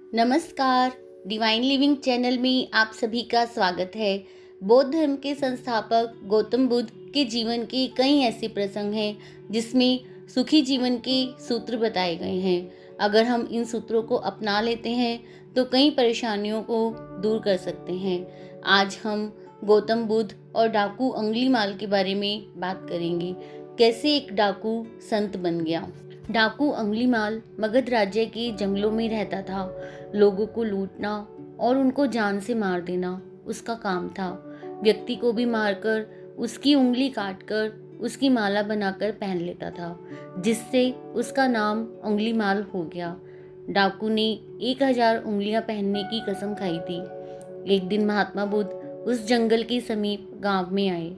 नमस्कार। Divine living channel में आप सभी का स्वागत है। बौद्ध धर्म के संस्थापक गौतम बुद्ध के जीवन के कई ऐसे प्रसंग हैं जिसमें सुखी जीवन के सूत्र बताए गए हैं। अगर हम इन सूत्रों को अपना लेते हैं तो कई परेशानियों को दूर कर सकते हैं। आज हम गौतम बुद्ध और डाकू अंगुलीमाल के बारे में बात करेंगे। कैसे एक डाकू संत बन गया। डाकू अंगुलीमाल मगध राज्य के जंगलों में रहता था। लोगों को लूटना और उनको जान से मार देना उसका काम था। व्यक्ति को भी मारकर उसकी उंगली काटकर उसकी माला बनाकर पहन लेता था, जिससे उसका नाम अंगुलीमाल हो गया। डाकू ने 1000 उंगलियां पहनने की कसम खाई थी। एक दिन महात्मा बुद्ध उस जंगल के समीप गांव में आए।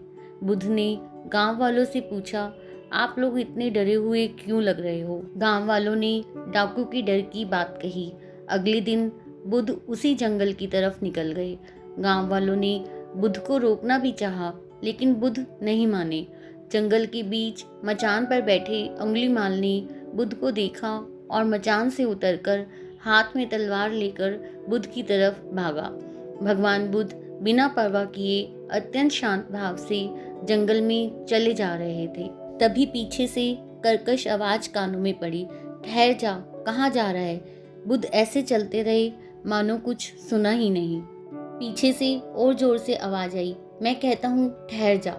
बुद्ध ने गांव वालों से पूछा, आप लोग इतने डरे हुए क्यों लग रहे हो। गांव वालों ने डाकू की डर की बात कही। अगले दिन बुद्ध उसी जंगल की तरफ निकल गए। गांव वालों ने बुद्ध को रोकना भी चाहा, लेकिन बुद्ध नहीं माने। जंगल के बीच मचान पर बैठे अंगुलीमाल ने बुद्ध को देखा और मचान से उतरकर हाथ में तलवार लेकर बुद्ध की तरफ भागा। भगवान बुद्ध बिना परवाह किए अत्यंत शांत भाव से जंगल में चले जा रहे थे। तभी पीछे से कर्कश आवाज कानों में पड़ी, ठहर जा, कहाँ जा रहा है। बुद्ध ऐसे चलते रहे मानो कुछ सुना ही नहीं। पीछे से और जोर से आवाज आई, मैं कहता हूँ ठहर जा।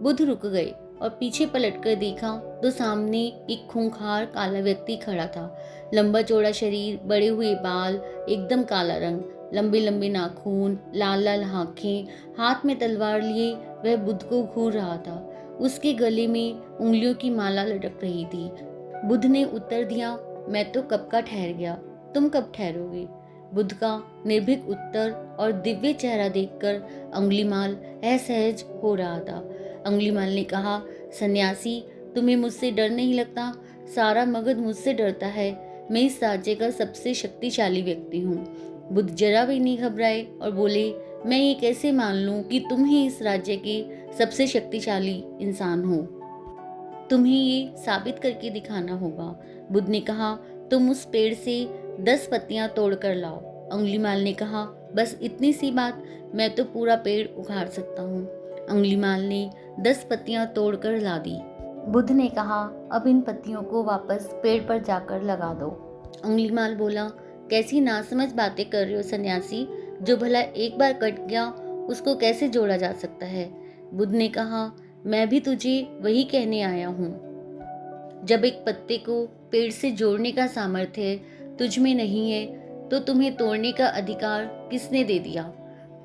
बुद्ध रुक गए और पीछे पलटकर देखा तो सामने एक खूंखार काला व्यक्ति खड़ा था। लंबा चौड़ा शरीर, बड़े हुए बाल, एकदम काला रंग, लंबे लंबे नाखून, लाल लाल आंखें, हाथ में तलवार लिए वह बुद्ध को घूर रहा था। उसके गले में उंगलियों की माला लटक रही थी। बुद्ध ने उत्तर दिया, मैं तो कब का ठहर गया, तुम कब ठहरोगे। बुद्ध का निर्भीक उत्तर और दिव्य चेहरा देखकर अंगुलीमाल असहज हो रहा था। अंगुलीमाल ने कहा, सन्यासी, तुम्हें मुझसे डर नहीं लगता। सारा मगध मुझसे डरता है। मैं इस राज्य का सबसे शक्तिशाली व्यक्ति हूँ। बुद्ध जरा भी नहीं घबराए और बोले, मैं ये कैसे मान लूं कि तुम ही इस राज्य के सबसे शक्तिशाली इंसान हो। तुम्हें ये साबित करके दिखाना होगा। बुद्ध ने कहा, तुम उस पेड़ से 10 पत्तियां तोड़ कर लाओ। अंगुलीमाल ने कहा, बस इतनी सी बात, मैं तो पूरा पेड़ उखाड़ सकता हूँ। अंगुलीमाल ने 10 पत्तियां तोड़कर ला दी। बुद्ध ने कहा, अब इन पत्तियों को वापस पेड़ पर जाकर लगा दो। अंगुलीमाल बोला, कैसी नासमझ बातें कर रहे हो सन्यासी। जो भला एक बार कट गया उसको कैसे जोड़ा जा सकता है। बुद्ध ने कहा, मैं भी तुझे वही कहने आया हूँ। जब एक पत्ते को पेड़ से जोड़ने का सामर्थ्य तुझ में नहीं है तो तुम्हें तोड़ने का अधिकार किसने दे दिया।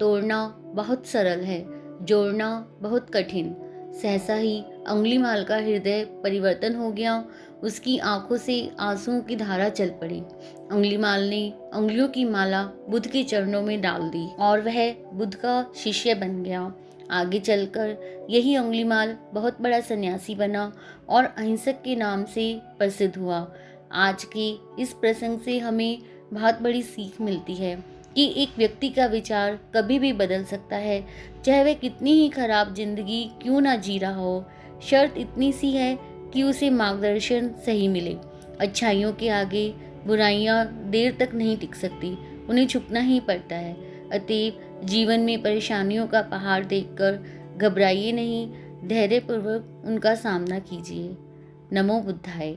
तोड़ना बहुत सरल है, जोड़ना बहुत कठिन। सहसा ही अंगुलीमाल का हृदय परिवर्तन हो गया। उसकी आंखों से आंसुओं की धारा चल पड़ी। अंगुलीमाल ने उंगलियों की माला बुद्ध के चरणों में डाल दी और वह बुद्ध का शिष्य बन गया। आगे चलकर यही अंगुलीमाल बहुत बड़ा सन्यासी बना और अहिंसक के नाम से प्रसिद्ध हुआ। आज के इस प्रसंग से हमें बहुत बड़ी सीख मिलती है कि एक व्यक्ति का विचार कभी भी बदल सकता है, चाहे वह कितनी ही खराब जिंदगी क्यों ना जी रहा हो। शर्त इतनी सी है कि उसे मार्गदर्शन सही मिले। अच्छाइयों के आगे बुराइयां देर तक नहीं टिक सकती, उन्हें झुकना ही पड़ता है। अतएव जीवन में परेशानियों का पहाड़ देखकर घबराइए नहीं, धैर्यपूर्वक उनका सामना कीजिए। नमो बुद्धाय।